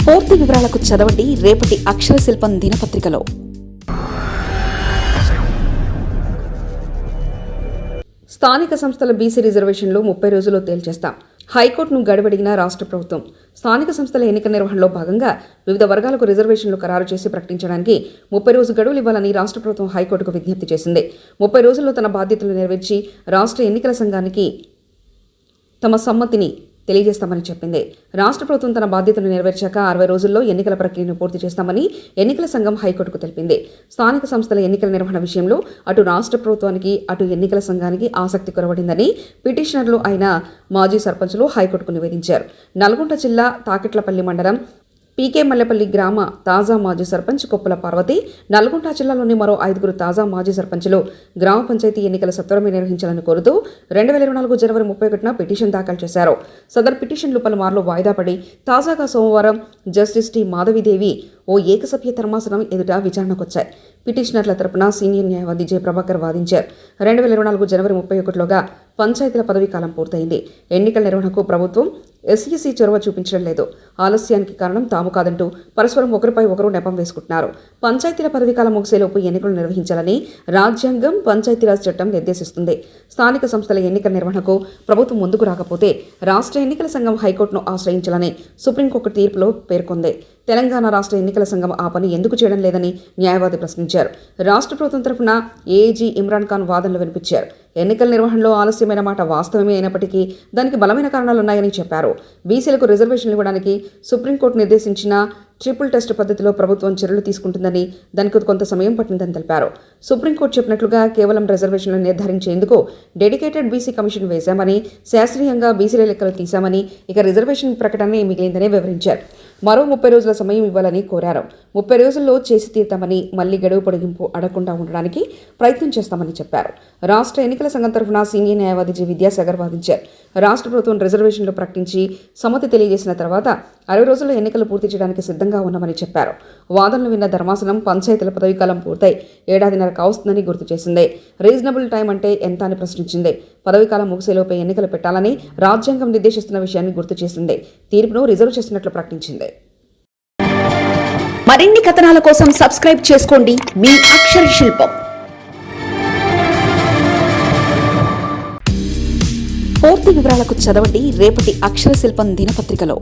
పూర్తి వివరాలకు చదవండి రేపటి అక్షర శిల్పం దినపత్రికలో. స్థానిక సంస్థల బీసీ రిజర్వేషన్లు 30 రోజుల్లో తేల్చేస్తాం. హైకోర్టును గడువడిగిన రాష్ట్ర ప్రభుత్వం. స్థానిక సంస్థల ఎన్నికల నిర్వహణలో భాగంగా వివిధ వర్గాలకు రిజర్వేషన్లు ఖరారు చేసి ప్రకటించడానికి 30 రోజు గడువులు ఇవ్వాలని రాష్ట్ర ప్రభుత్వం హైకోర్టుకు విజ్ఞప్తి చేసింది. 30 రోజుల్లో తన బాధ్యతలు నెరవేర్చి రాష్ట్ర ఎన్నికల సంఘానికి తమ సమ్మతిని తెలియజేస్తామని చెప్పింది. రాష్ట్ర ప్రభుత్వం తన బాధ్యతను నెరవేర్చాక 60 రోజుల్లో ఎన్నికల ప్రక్రియను పూర్తి చేస్తామని ఎన్నికల సంఘం హైకోర్టుకు తెలిపింది. స్థానిక సంస్థల ఎన్నికల నిర్వహణ విషయంలో అటు రాష్ట్ర ప్రభుత్వానికి అటు ఎన్నికల సంఘానికి ఆసక్తి కొరవడిందని పిటిషనర్లు అయిన మాజీ సర్పంచులు హైకోర్టుకు నివేదించారు. నల్గొండ జిల్లా తాకిట్లపల్లి మండలం పీకే మల్లెపల్లి గ్రామ తాజా మాజీ సర్పంచ్ కొప్పుల పార్వతి, నల్గొండ జిల్లాలోని మరో 5 తాజా మాజీ సర్పంచులు గ్రామ పంచాయతీ ఎన్నికల సత్వరమే నిర్వహించాలని కోరుతూ 2024 జనవరి 31న పిటిషన్ దాఖలు చేశారు. సదర్ పిటిషన్లు పలుమార్లు వాయిదా పడి తాజాగా సోమవారం జస్టిస్ టి మాధవిదేవి ఓ ఏకసభ్య ధర్మాసనం ఎదుట విచారణకొచ్చాయి. పిటిషనర్ల తరపున సీనియర్ న్యాయవాది జె ప్రభాకర్ వాదించారు. 2024 జనవరి 31లోగా పంచాయతీల పదవీ కాలం పూర్తయింది. ఎన్నికల నిర్వహణకు ప్రభుత్వం ఎస్ఈసీ చొరవ చూపించడం లేదు. ఆలస్యానికి కారణం తాము కాదంటూ పరస్పరం ఒకరిపై ఒకరు నెపం వేసుకుంటున్నారు. పంచాయతీల పదవీకాలం ముగిసేలోపు ఎన్నికలు నిర్వహించాలని రాజ్యాంగం, పంచాయతీరాజ్ చట్టం నిర్దేశిస్తుంది. స్థానిక సంస్థల ఎన్నికల నిర్వహణకు ప్రభుత్వం ముందుకు రాకపోతే రాష్ట్ర ఎన్నికల సంఘం హైకోర్టును ఆశ్రయించాలని సుప్రీంకోర్టు తీర్పులో పేర్కొంది. తెలంగాణ రాష్ట్ర ఎన్నికల సంఘం ఆ పని ఎందుకు చేయడం లేదని న్యాయవాది ప్రశ్నించారు. రాష్ట్ర ప్రభుత్వం తరఫున ఏఏజీ ఇమ్రాన్ ఖాన్ వాదనలు వినిపించారు. ఎన్నికల నిర్వహణలో ఆలస్యమైన మాట వాస్తవమే అయినప్పటికీ దానికి బలమైన కారణాలున్నాయని చెప్పారు. బీసీలకు రిజర్వేషన్లు ఇవ్వడానికి సుప్రీంకోర్టు నిర్దేశించిన ట్రిపుల్ టెస్ట్ పద్ధతిలో ప్రభుత్వం చర్యలు తీసుకుంటుందని, దానికి కొంత సమయం పట్టిందని తెలిపారు. సుప్రీంకోర్టు చెప్పినట్లుగా కేవలం రిజర్వేషన్లు నిర్ధారించేందుకు డెడికేటెడ్ బీసీ కమిషన్ వేశామని, శాస్త్రీయంగా బీసీల లెక్కలు తీశామని, ఇక రిజర్వేషన్ ప్రకటనే మిగిలిందని వివరించారు. మరో 30 రోజుల సమయం ఇవ్వాలని కోరారు. 30 రోజుల్లో చేసి తీర్తామని, మళ్లీ గడువు పొడిగింపు అడగకుండా ఉండడానికి ప్రయత్నం చేస్తామని చెప్పారు. రాష్ట్ర ఎన్నికల సంఘం తరఫున సీనియర్ న్యాయవాది జి విద్యాసాగర్ వాదించారు. రాష్ట్ర ప్రభుత్వం రిజర్వేషన్లు ప్రకటించి సమ్మతి తెలియజేసిన తర్వాత 60 రోజుల్లో ఎన్నికలు పూర్తి చేయడానికి సిద్ధంగా ఉన్నామని చెప్పారు. వాదనలు విన్న ధర్మాసనం పంచాయతీల పదవీకాలం పూర్తయి 1.5 ఏడాదిన్నర కావస్తుందని గుర్తు చేసింది. రీజనబుల్ టైం అంటే ఎంత అని ప్రశ్నించింది. పదవీకాలం ముగిసేలోపే ఎన్నికలు పెట్టాలని రాజ్యాంగం నిర్దేశిస్తున్న విషయాన్ని గుర్తు చేసింది. తీర్పును రిజర్వ్ చేసినట్లు ప్రకటించింది. మరిన్ని కథనాల కోసం సబ్స్క్రైబ్ చేసుకోండి మీ అక్షర శిల్పం. పూర్తి వివరాలకు చదవండి రేపటి అక్షర శిల్పం దినపత్రికలో.